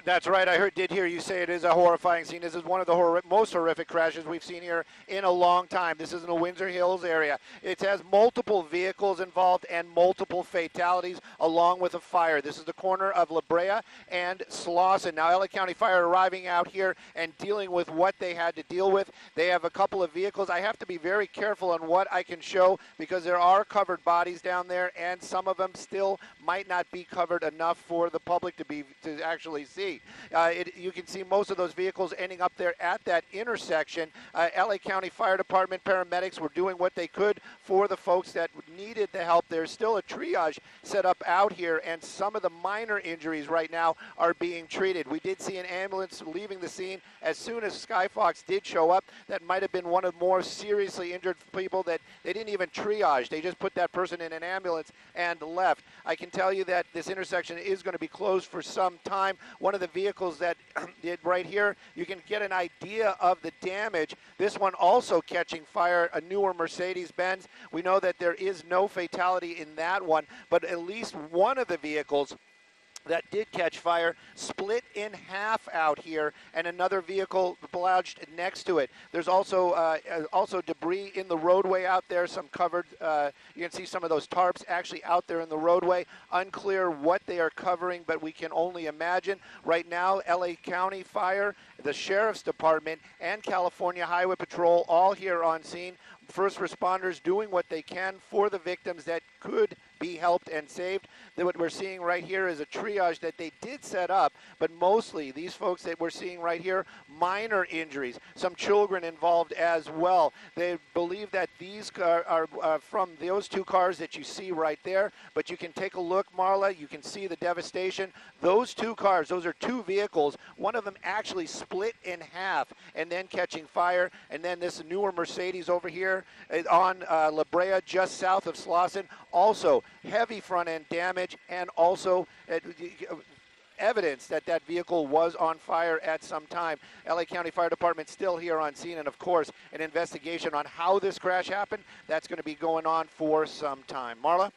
That's right. I did hear you say it is a horrifying scene. This is one of the most horrific crashes we've seen here in a long time. This is in the Windsor Hills area. It has multiple vehicles involved and multiple fatalities along with a fire. This is the corner of La Brea and Slauson. Now, LA County Fire arriving out here and dealing with what they had to deal with. They have a couple of vehicles. I have to be very careful on what I can show because there are covered bodies down there, and some of them still might not be covered enough for the public to actually see. You can see most of those vehicles ending up there at that intersection. LA County Fire Department paramedics were doing what they could for the folks that needed the help. There's still a triage set up out here, and some of the minor injuries right now are being treated. We did see an ambulance leaving the scene as soon as Skyfox did show up. That might have been one of the more seriously injured people that they didn't even triage. They just put that person in an ambulance and left. I can tell you that this intersection is going to be closed for some time. One of the vehicles that did right here, you can get an idea of the damage. This one also catching fire, a newer Mercedes-Benz. We know that there is no fatality in that one, but at least one of the vehicles that did catch fire split in half out here, and another vehicle bludgeoned next to it. There's also debris in the roadway out there, some covered, you can see some of those tarps actually out there in the roadway. Unclear what they are covering, but we can only imagine. Right now, LA County Fire, the Sheriff's Department, and California Highway Patrol all here on scene. First responders doing what they can for the victims that could be helped and saved. What we're seeing right here is a triage that they did set up, but mostly these folks that we're seeing right here, minor injuries, some children involved as well. They believe that these are from those two cars that you see right there, but you can take a look, Marla, you can see the devastation. Those two cars, those are two vehicles. One of them actually split in half and then catching fire, and then this newer Mercedes over here on La Brea, just south of Slauson, also heavy front end damage, and also evidence that that vehicle was on fire at some time. LA County Fire Department still here on scene, and of course an investigation on how this crash happened, that's going to be going on for some time. Marla?